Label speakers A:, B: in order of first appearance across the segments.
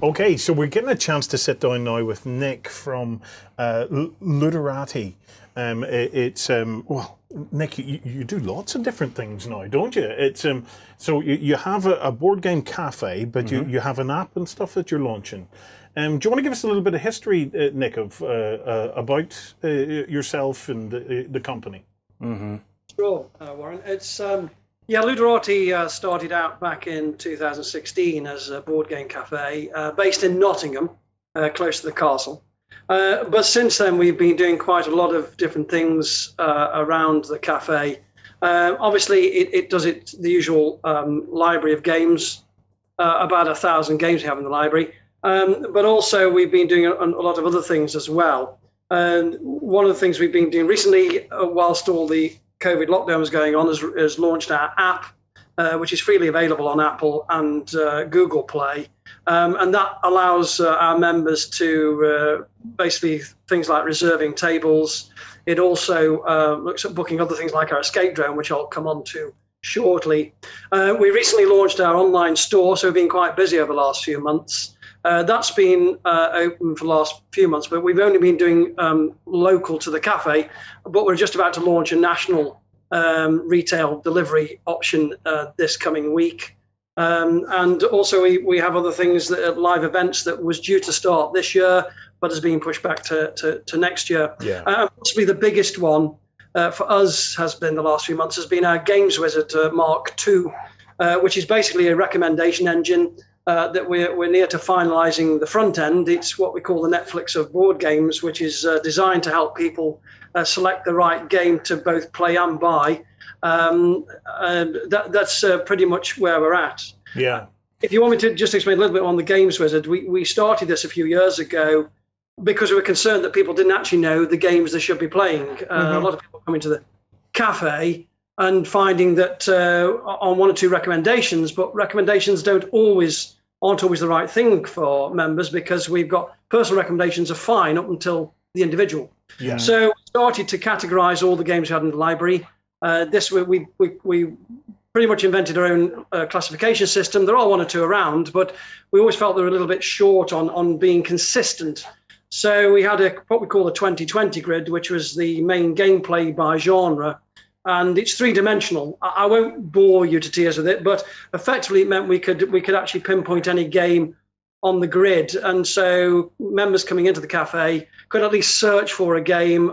A: Okay, so we're getting a chance to sit down now with Nick from Ludorati. Well, Nick, you do lots of different things now, don't you? So you have a board game cafe, but you have an app and stuff that you're launching. Do you want to give us a little bit of history, Nick, of about yourself and the company?
B: Sure, Warren. Ludorati started out back in 2016 as a board game cafe based in Nottingham, close to the castle. But since then, we've been doing quite a lot of different things around the cafe. Obviously, it does the usual library of games, about 1,000 games we have in the library. But also, we've been doing a lot of other things as well. And one of the things we've been doing recently, whilst all the COVID lockdown was going on, has launched our app, which is freely available on Apple and Google Play. And that allows our members to basically things like reserving tables. It also looks at booking other things like our escape drone, which I'll come on to shortly. We recently launched our online store, so we've been quite busy over the last few months. That's been open for the last few months, but we've only been doing local to the cafe, but we're just about to launch a national retail delivery option this coming week. And also we have other things, live events that was due to start this year, but has been pushed back to next year.
A: Yeah.
B: Possibly the biggest one for us has been the last few months has been our Games Wizard Mark II, which is basically a recommendation engine that we're near to finalizing the front end. It's what we call the Netflix of board games, which is designed to help people select the right game to both play and buy. That's pretty much where we're at.
A: Yeah.
B: If you want me to just explain a little bit on the Games Wizard, we started this a few years ago because we were concerned that people didn't actually know the games they should be playing. A lot of people come into the cafe and finding that on one or two recommendations, but recommendations aren't always the right thing for members, because we've got personal recommendations are fine up until the individual.
A: Yeah.
B: So we started to categorize all the games we had in the library. We pretty much invented our own classification system. There are one or two around, but we always felt they were a little bit short on being consistent. So we had what we call a 2020 grid, which was the main gameplay by genre. And it's three-dimensional. I won't bore you to tears with it, but effectively it meant we could actually pinpoint any game on the grid. And so members coming into the cafe could at least search for a game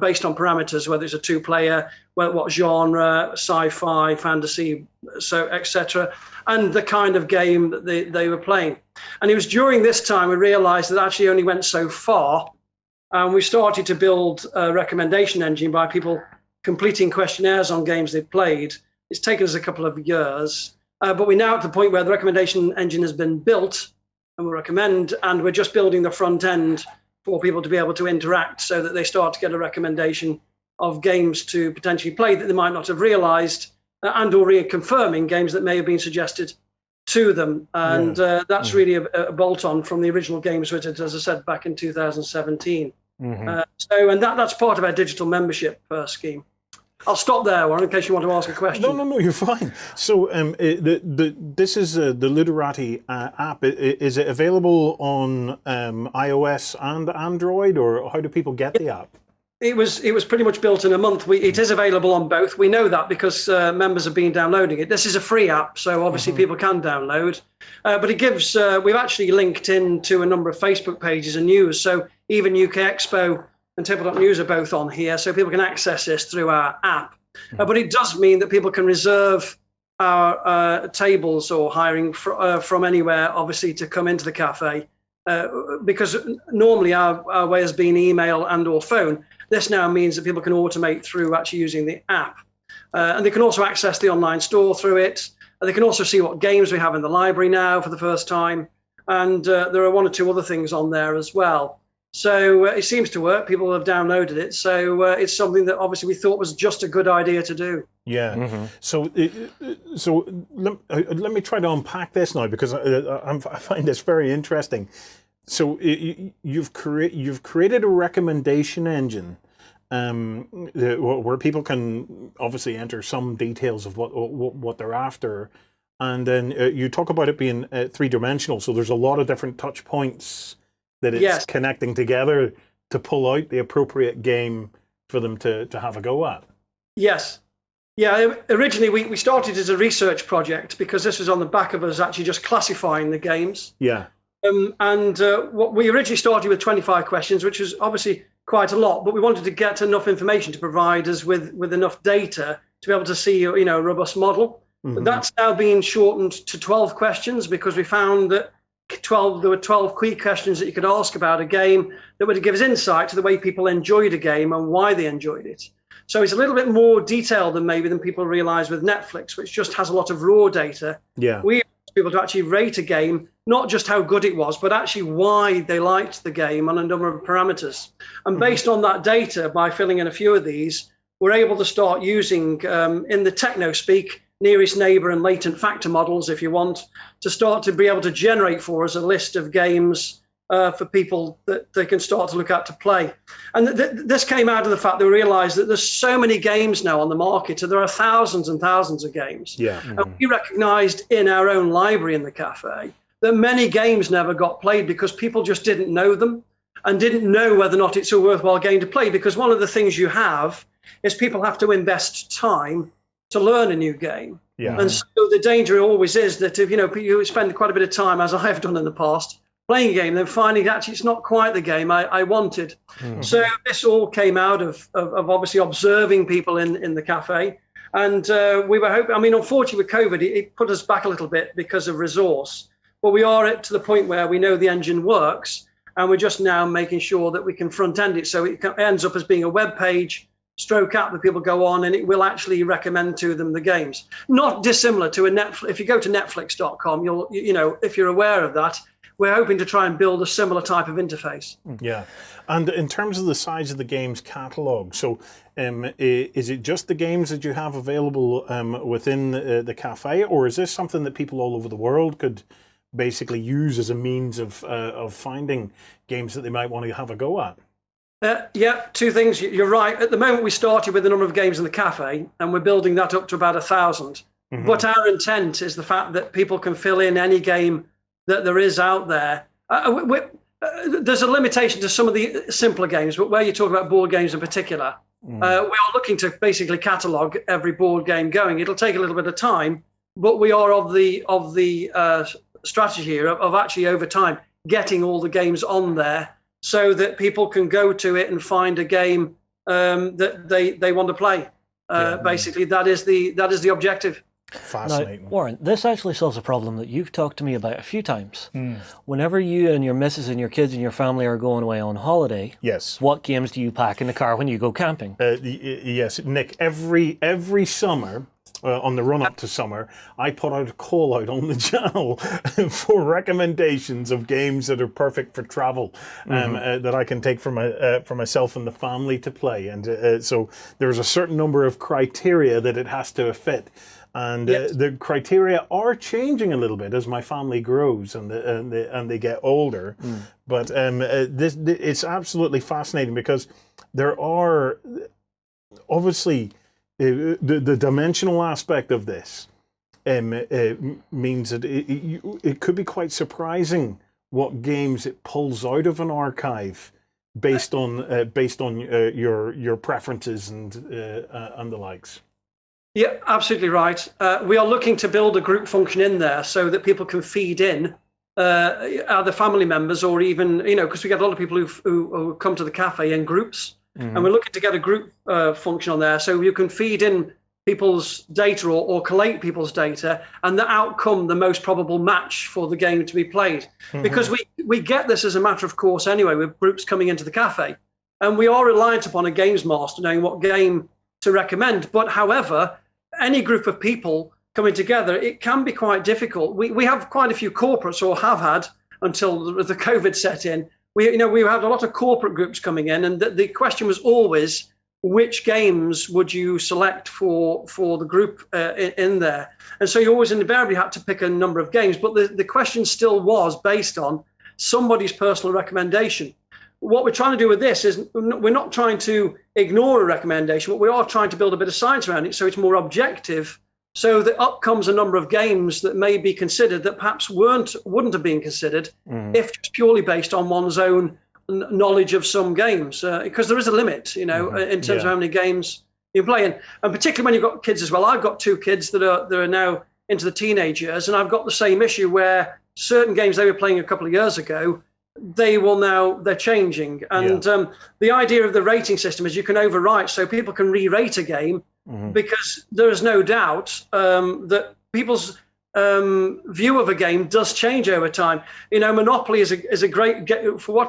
B: based on parameters, whether it's a two-player, what genre, sci-fi, fantasy, so etc., and the kind of game that they were playing. And it was during this time we realized that actually only went so far, and we started to build a recommendation engine by people completing questionnaires on games they've played. It's taken us a couple of years, but we're now at the point where the recommendation engine has been built, and we recommend, and we're just building the front end for people to be able to interact so that they start to get a recommendation of games to potentially play that they might not have realized, and or reconfirming games that may have been suggested to them. And that's really a bolt-on from the original Games Wizard, as I said, back in 2017. And that's part of our digital membership scheme. I'll stop there, Warren, in case you want to ask a question.
A: No, you're fine. So this is the Ludorati app. Is it available on iOS and Android, or how do people get the app?
B: It was pretty much built in a month. It is available on both. We know that because members have been downloading it. This is a free app, so obviously people can download. But it gives, we've actually linked into a number of Facebook pages and news. So even UK Expo and Tabletop News are both on here, so people can access this through our app. But it does mean that people can reserve our tables or hiring from anywhere, obviously, to come into the cafe. Because normally our way has been email and or phone. This now means that people can automate through actually using the app. And they can also access the online store through it. And they can also see what games we have in the library now for the first time. And there are one or two other things on there as well. So it seems to work. People have downloaded it. So it's something that obviously we thought was just a good idea to do.
A: Yeah. So let me try to unpack this now, because I find this very interesting. So you've created a recommendation engine where people can obviously enter some details of what they're after, And then you talk about it being three-dimensional, so there's a lot of different touch points that it's connecting together to pull out the appropriate game for them to have a go at.
B: Yes. Yeah, originally we started as a research project because this was on the back of us actually just classifying the games.
A: Yeah.
B: What we originally started with 25 questions, which was obviously quite a lot, but we wanted to get enough information to provide us with enough data to be able to see, a robust model. But that's now been shortened to 12 questions because we found that there were 12 key questions that you could ask about a game that would give us insight to the way people enjoyed a game and why they enjoyed it. So it's a little bit more detailed than people realize with Netflix, which just has a lot of raw data.
A: Yeah.
B: We want people to actually rate a game, not just how good it was, but actually why they liked the game on a number of parameters. And based on that data, by filling in a few of these, we're able to start using, in the techno speak, nearest neighbor and latent factor models, if you want, to start to be able to generate for us a list of games for people that they can start to look at to play. And this came out of the fact that we realized that there's so many games now on the market, so there are thousands and thousands of games.
A: Yeah.
B: And we recognized in our own library in the cafe that many games never got played because people just didn't know them and didn't know whether or not it's a worthwhile game to play, because one of the things you have is people have to invest time to learn a new game.
A: Yeah.
B: And so the danger always is that if you spend quite a bit of time, as I have done in the past, playing a game, then finding actually it's not quite the game I wanted. So this all came out of obviously observing people in the cafe. And we were hoping, unfortunately with COVID, it put us back a little bit because of resource. But we are to the point where we know the engine works, and we're just now making sure that we can front end it so it ends up as being a web page stroke app that people go on, and it will actually recommend to them the games. Not dissimilar to a Netflix. If you go to netflix.com, if you're aware of that, we're hoping to try and build a similar type of interface.
A: Yeah. And in terms of the size of the games catalog, so is it just the games that you have available within the cafe, or is this something that people all over the world could basically use as a means of finding games that they might want to have a go at?
B: Yeah, two things. You're right. At the moment, we started with the number of games in the cafe, and we're building that up to about 1,000. But our intent is the fact that people can fill in any game that there is out there. There's a limitation to some of the simpler games, but where you talk about board games in particular, we are looking to basically catalogue every board game going. It'll take a little bit of time, but we are of the strategy here of actually over time getting all the games on there, so that people can go to it and find a game that they want to play. Basically, that is the objective.
A: Fascinating.
C: Now, Warren, this actually solves a problem that you've talked to me about a few times. Whenever you and your missus and your kids and your family are going away on holiday,
A: yes,
C: what games do you pack in the car when you go camping?
A: Yes, Nick, every summer, on the run up to summer, I put out a call out on the channel for recommendations of games that are perfect for travel, that I can take for myself and the family to play. And so there's a certain number of criteria that it has to fit. And the criteria are changing a little bit as my family grows and they get older. But it's absolutely fascinating because there are obviously the dimensional aspect of this means that it could be quite surprising what games it pulls out of an archive based on your preferences and the likes.
B: Yeah, absolutely right. We are looking to build a group function in there so that people can feed in either family members or even, because we get a lot of people who come to the cafe in groups, and we're looking to get a group function on there so you can feed in people's data or collate people's data and the outcome, the most probable match for the game to be played. Because we get this as a matter of course anyway with groups coming into the cafe, and we are reliant upon a games master knowing what game to recommend. But however, any group of people coming together, it can be quite difficult. We have quite a few corporates, or have had until the COVID set in. We had a lot of corporate groups coming in, and the question was always, which games would you select for the group in there? And so you always invariably had to pick a number of games, but the question still was based on somebody's personal recommendation. What we're trying to do with this is we're not trying to ignore a recommendation, but we are trying to build a bit of science around it so it's more objective So up comes a number of games that may be considered that perhaps wouldn't have been considered if just purely based on one's own knowledge of some games, because there is a limit, in terms of how many games you play, and particularly when you've got kids as well. I've got 2 kids that are now into the teenage years, and I've got the same issue where certain games they were playing a couple of years ago, they're changing, and the idea of the rating system is you can overwrite, so people can re-rate a game, because there is no doubt that people's view of a game does change over time. Monopoly is a great, for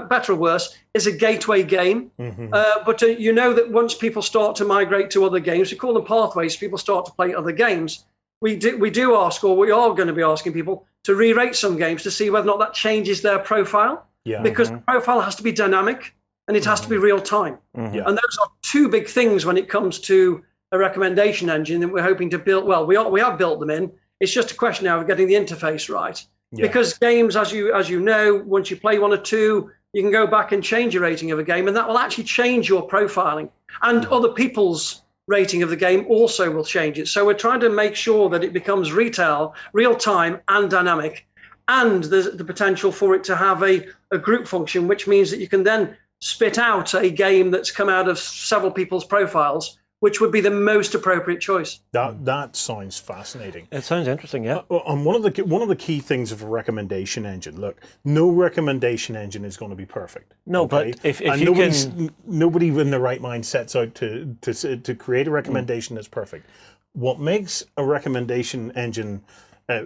B: better or worse, is a gateway game. But that once people start to migrate to other games, we call them pathways. People start to play other games. We do ask, or we are going to be asking people to re-rate some games to see whether or not that changes their profile. Because the profile has to be dynamic and it has to be real time. And those are 2 big things when it comes to a recommendation engine that we're hoping to build. Well, we have built them in. It's just a question now of getting the interface right. Because games, as you know, once you play 1 or 2, you can go back and change your rating of a game, and that will actually change your profiling. And other people's rating of the game also will change it. So we're trying to make sure that it becomes real time and dynamic. And there's the potential for it to have a group function, which means that you can then spit out a game that's come out of several people's profiles, which would be the most appropriate choice.
A: That sounds fascinating.
C: It sounds interesting, yeah.
A: And one of the key things of a recommendation engine. Look, no recommendation engine is going to be perfect.
C: No,
A: okay?
C: but if
A: and
C: you
A: nobody in their right mind sets out to create a recommendation that's perfect. What makes a recommendation engine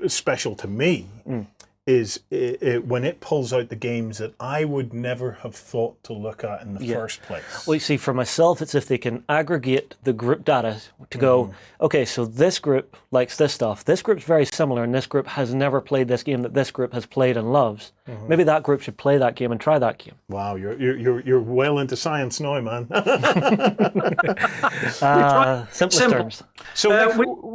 A: special to me is when it pulls out the games that I would never have thought to look at in the first place.
C: Well, you see, for myself, it's if they can aggregate the group data to go, okay, so this group likes this stuff. This group's very similar, and this group has never played this game that this group has played and loves. Maybe that group should play that game and try that game.
A: Wow, you're well into science now, man.
C: Simplest terms.
B: So,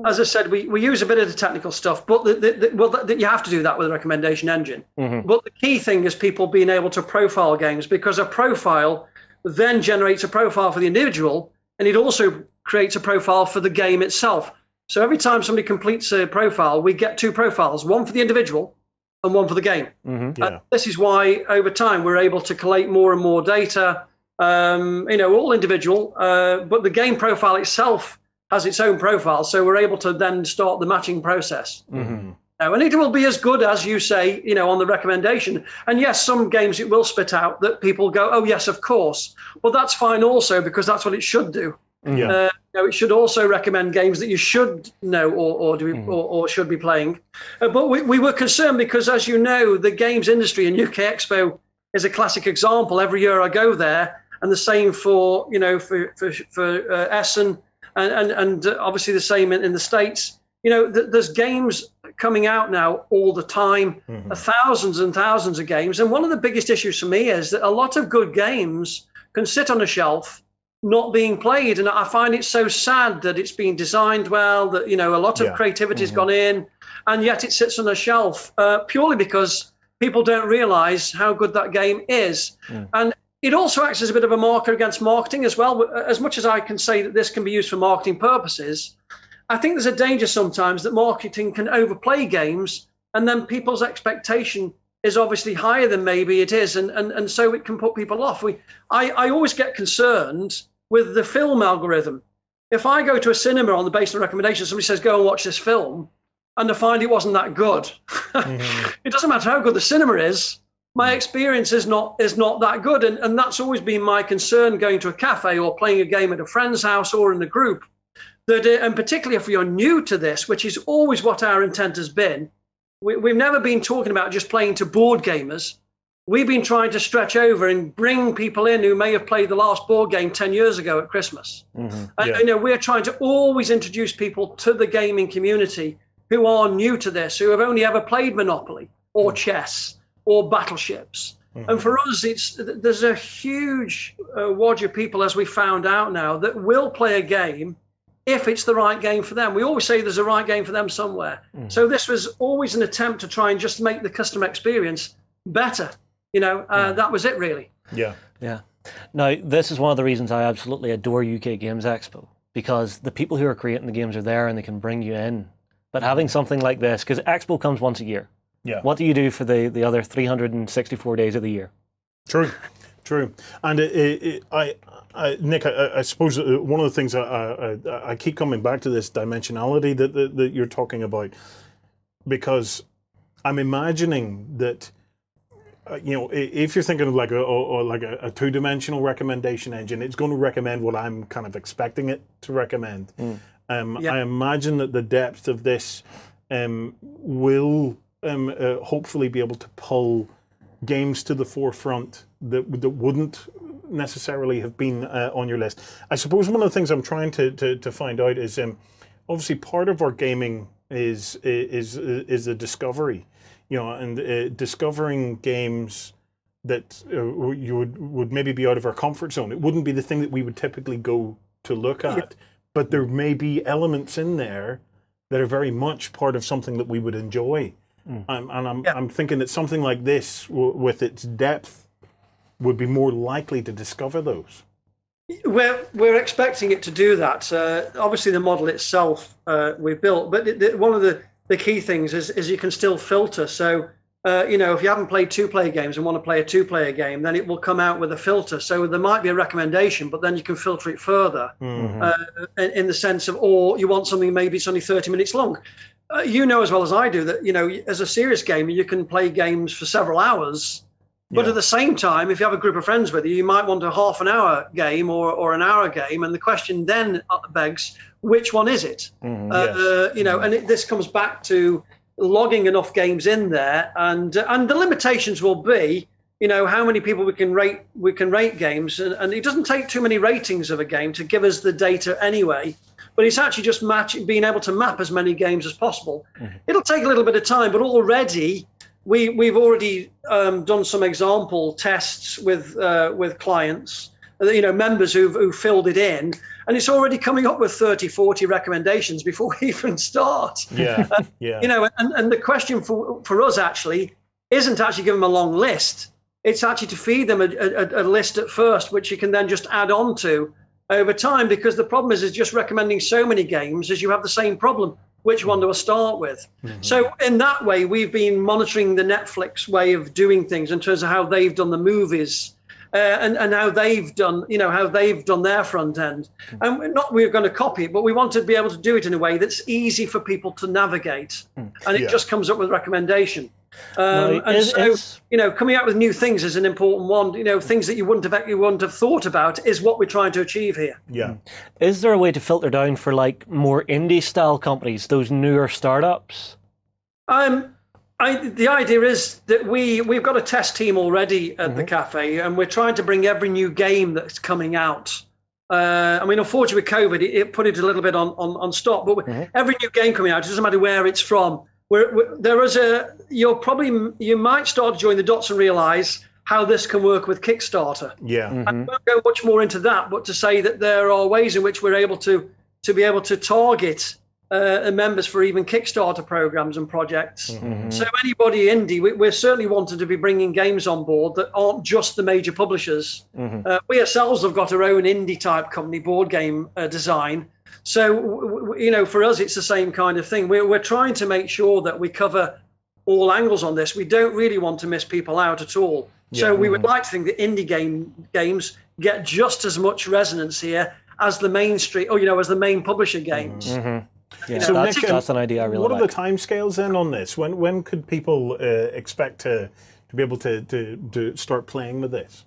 B: as I said, we use a bit of the technical stuff, but you have to do that with a recommendation engine. But the key thing is people being able to profile games, because a profile then generates a profile for the individual, and it also creates a profile for the game itself. So every time somebody completes a profile, we get 2 profiles, one for the individual and one for the game. And this is why over time we're able to collate more and more data, all individual, but the game profile itself has its own profile, so we're able to then start the matching process. And it will be as good as you say, on the recommendation. And yes, some games it will spit out that people go, oh yes, of course. Well, that's fine also, because that's what it should do. It should also recommend games that you should know or should be playing. But we were concerned because, as you know, the games industry in UK Expo is a classic example. Every year I go there, and the same for Essen, and obviously the same in the States. There's games coming out now all the time, thousands and thousands of games. And one of the biggest issues for me is that a lot of good games can sit on a shelf not being played. And I find it so sad that it's been designed well, that, a lot of creativity has gone in, and yet it sits on a shelf purely because people don't realize how good that game is. And it also acts as a bit of a marker against marketing as well. As much as I can say that this can be used for marketing purposes, I think there's a danger sometimes that marketing can overplay games, and then people's expectation is obviously higher than maybe it is, and so it can put people off. I always get concerned with the film algorithm. If I go to a cinema on the basis of recommendation, somebody says, go and watch this film, and I find it wasn't that good, it doesn't matter how good the cinema is, my experience is not that good. And that's always been my concern going to a cafe or playing a game at a friend's house or in a group. And particularly if you're new to this, which is always what our intent has been, we've never been talking about just playing to board gamers. We've been trying to stretch over and bring people in who may have played the last board game 10 years ago at Christmas. We're trying to always introduce people to the gaming community who are new to this, who have only ever played Monopoly or chess or battleships. And for us, there's a huge wodge of people, as we found out now, that will play a game if it's the right game for them. We always say there's a right game for them somewhere. So this was always an attempt to try and just make the customer experience better. That was it, really.
C: Yeah. Now, this is one of the reasons I absolutely adore UK Games Expo. because the people who are creating the games are there and they can bring you in. But having something like this, because Expo comes once a year.
A: Yeah.
C: What do you do for the other 364 days of the year?
A: True. And Nick, I suppose one of the things I keep coming back to this dimensionality that you're talking about, because I'm imagining that, if you're thinking of like a two-dimensional recommendation engine, it's going to recommend what I'm kind of expecting it to recommend. I imagine that the depth of this will hopefully be able to pull games to the forefront that wouldn't necessarily have been on your list. I suppose one of the things I'm trying to find out is obviously part of our gaming is the discovery, and discovering games that you would maybe be out of our comfort zone. It wouldn't be the thing that we would typically go to look at, but there may be elements in there that are very much part of something that we would enjoy. I'm thinking that something like this, with its depth, would be more likely to discover those.
B: We're expecting it to do that. Obviously, the model itself we've built, but one of the key things is you can still filter. So, if you haven't played two-player games and want to play a two-player game, then it will come out with a filter. So there might be a recommendation, but then you can filter it further in the sense of, or you want something maybe it's only 30 minutes long. You know as well as I do that, as a serious gamer, you can play games for several hours. But at the same time, if you have a group of friends with you, you might want a half an hour game or an hour game. And the question then begs, which one is it? And this comes back to logging enough games in there. And the limitations will be, how many people we can rate games. And it doesn't take too many ratings of a game to give us the data anyway. But it's actually just being able to map as many games as possible. It'll take a little bit of time, but already we've already done some example tests with clients, members who filled it in, and it's already coming up with 30, 40 recommendations before we even start.
A: And
B: the question for us actually isn't actually give them a long list. It's actually to feed them a list at first, which you can then just add on to over time, because the problem is just recommending so many games as you have the same problem. Which one do I start with? So in that way, we've been monitoring the Netflix way of doing things in terms of how they've done the movies and how they've done, how they've done their front end. And we're going to copy it, but we want to be able to do it in a way that's easy for people to navigate. And it just comes up with recommendation. Coming out with new things is an important one. Things that you wouldn't have thought about is what we're trying to achieve here.
A: Yeah.
C: Is there a way to filter down for like more indie style companies, those newer startups?
B: The idea is that we've got a test team already at the cafe, and we're trying to bring every new game that's coming out. Unfortunately with COVID, it put it a little bit on stop. But every new game coming out, it doesn't matter where it's from. You might start to join the dots and realize how this can work with Kickstarter. I won't go much more into that, but to say that there are ways in which we're able to be able to target members for even Kickstarter programs and projects. So anybody indie, we're certainly wanting to be bringing games on board that aren't just the major publishers. We ourselves have got our own indie type company, Board Game Design. So, for us, it's the same kind of thing. We're trying to make sure that we cover all angles on this. We don't really want to miss people out at all. So we would like to think that indie games get just as much resonance here as the mainstream, as the main publisher games.
A: So
C: that's,
A: Nick,
C: that's an idea I really
A: like. What are the
C: like.
A: timescales then on this? When could people expect to be able to start playing with this?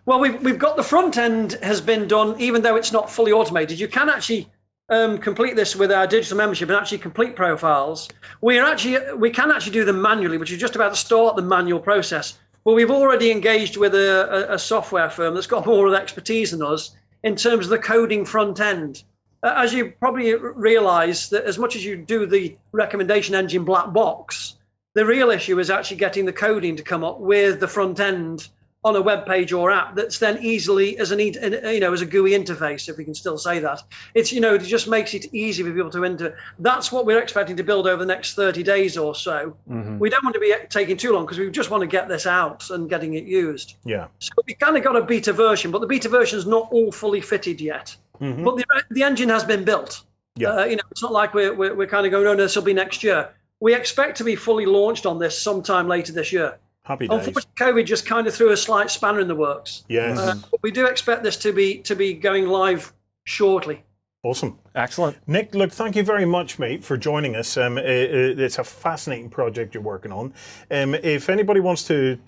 B: Well, we've got the front end has been done, even though it's not fully automated. You can actually complete this with our digital membership and actually complete profiles. We can actually do them manually, which is just about to start the manual process. But we've already engaged with a software firm that's got more of the expertise than us in terms of the coding front end. As you probably realize, that as much as you do the recommendation engine black box, the real issue is actually getting the coding to come up with the front end on a web page or app that's then easily as a GUI interface, if we can still say that. It's it just makes it easy for people to enter. That's what we're expecting to build over the next 30 days or so. We don't want to be taking too long because we just want to get this out and getting it used. So we kind of got a beta version, but the beta version is not all fully fitted yet. but the engine has been built.
A: Yeah.
B: You know, it's not like we're kind of going, oh, no, this will be next year. We expect to be fully launched on this sometime later this year.
A: Happy days.
B: Unfortunately, COVID just kind of threw a slight spanner in the works.
A: Yes.
B: But we do expect this to be going live shortly.
A: Awesome.
C: Excellent.
A: Nick, look, thank you very much, mate, for joining us. It's a fascinating project you're working on. If anybody wants to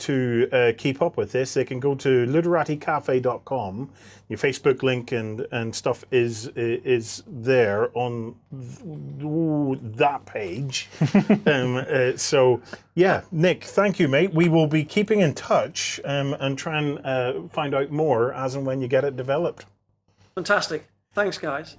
A: keep up with this, they can go to ludoraticafe.com. Your Facebook link and stuff is there on that page. So, yeah, Nick, thank you, mate. We will be keeping in touch and try and find out more as and when you get it developed.
B: Fantastic. Thanks, guys.